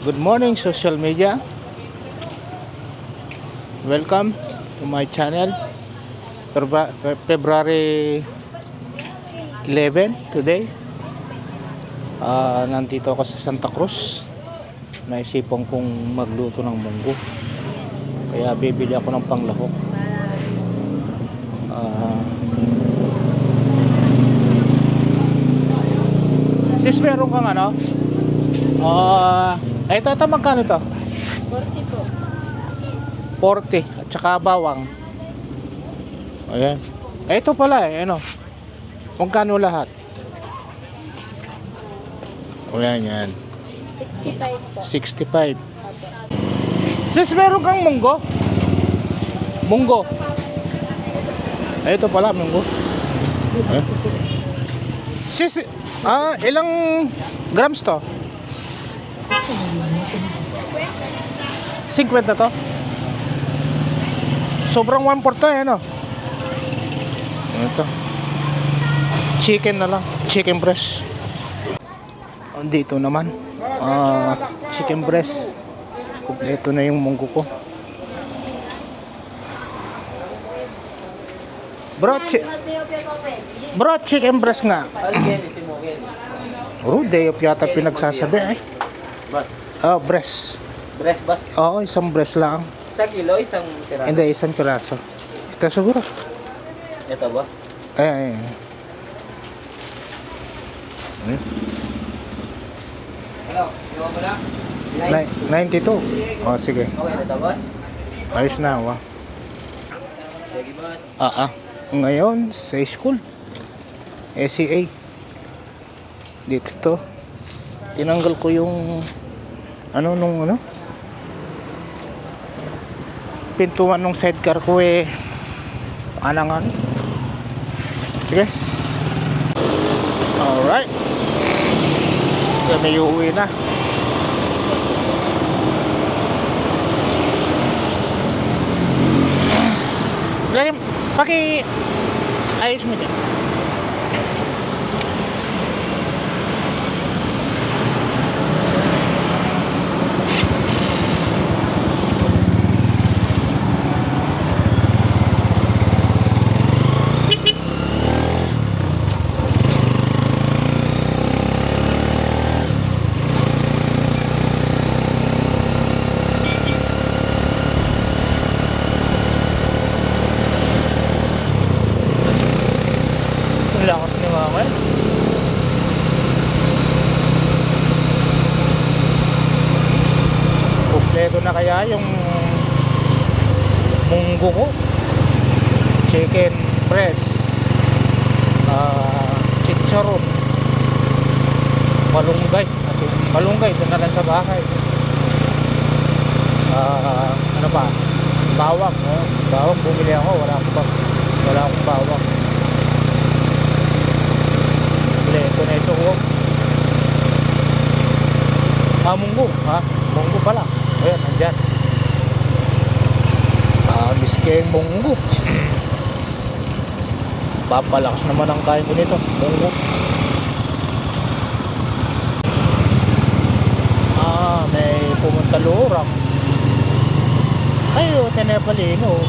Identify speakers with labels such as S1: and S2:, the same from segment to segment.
S1: Good morning, social media. Welcome to my channel. February 11 today. Nandito ako sa Santa Cruz. Naisipan kong magluto ng munggo. Kaya bibili ako ng panglahok. Sis, meron kang ano? Ito magkano to?
S2: 40 po.
S1: 40 at saka bawang. Ayan. Ito pala ano? Magkano lahat? Ayan yan.
S2: 65 po.
S1: 65.
S2: Opo.
S1: Sis, meron kang munggo? Munggo. Ito pala, munggo. Sis, ilang grams to? 50 to? Sobrang 1/4 to ano? Ito. Chicken na lang. Chicken breast. Dito naman. Chicken breast. Kompleto na yung munggo ko. Bro, chicken breast nga. Day of yata pinagsasabi eh. Breast.
S3: Breast bas?
S1: Oo, isang breast lang.
S3: Isang kilo, isang piraso?
S1: Hindi, isang piraso. Ito siguro.
S3: Ito, boss? Ano? Iwan mo lang?
S1: 92. Sige.
S3: Okay na ito, boss?
S1: Ayos na,
S3: Sige, boss.
S1: Ngayon, sa school. SCA. Dito to. Tinanggal ko yung pintuan nung sidecar ko alangan. Sige. Alright. Kami uuwi na. Ayos mo dyan. Lakas ni mama. Kompleto na kaya yung munggo ko. Chicken breast, chicharon, malunggay doon na lang sa bahay. Ano pa? Bawang. Bawang bumili ako. Wala akong bawang. Ito na yung suwag. Munggo. Munggo pala. Ayan, nandyan. Biskeng munggo. Papalakas naman ang kain ko nito. Munggo. May pumunta lurang. Ayo, tenepalino.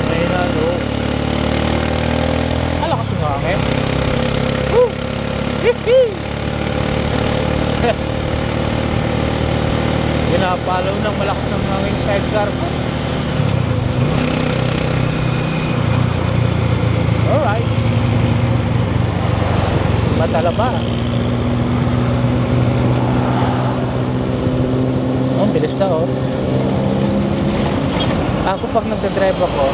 S1: Mahina do. Alakas ng hangin. Woo! Pinapalaw ng malakas ng hangin sidecar ko. Alright. Matala ba? Bilis na Ako pag nagdadrive ako,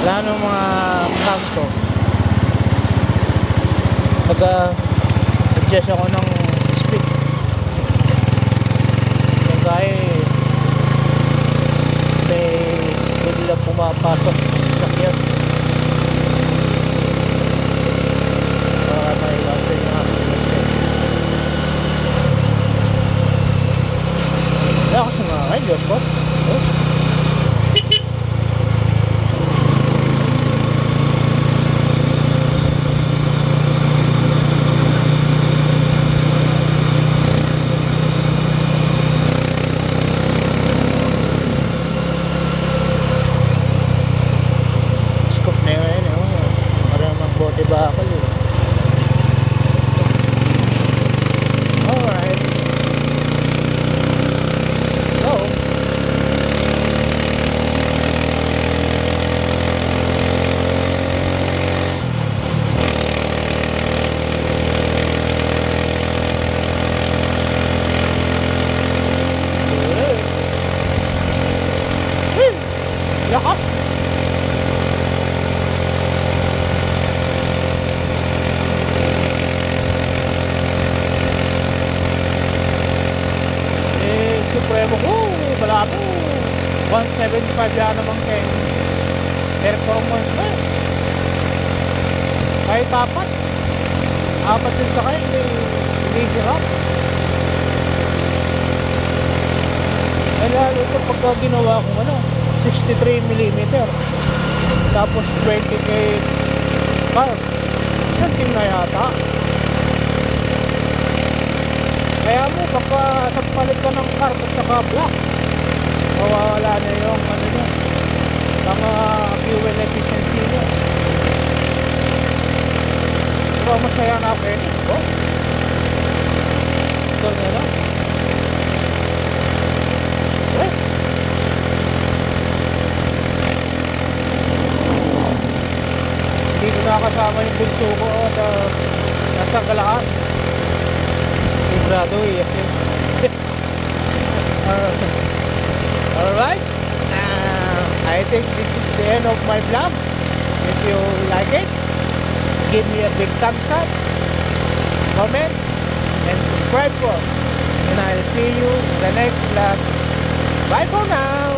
S1: wala nung mga kanto, nag-adjust ako ng speed. Kaya may bigla pumapasok sa sasakyan. Bote bakal eh. Alright. Let's go. Lakas. Supremo ko, malabo. 175 yan naman kay performance na eh. Kahit apat din sa kayo, hindi hirap. Kaya ito pagka ginawa kong 63mm tapos 20K carb, something na yata. Kaya mo baka nagpalit ka ng carb at saka black, mawawala na yung niya, mga fuel efficiency niya. Pero masaya na ako ito. Ito na lang. Hindi ko nakasama yung bulso ko at nasa galaan. Sigurado eh. Alright. I think this is the end of my vlog. If you like it, give me a big thumbs up, comment, and subscribe po. And I'll see you in the next vlog. Bye for now.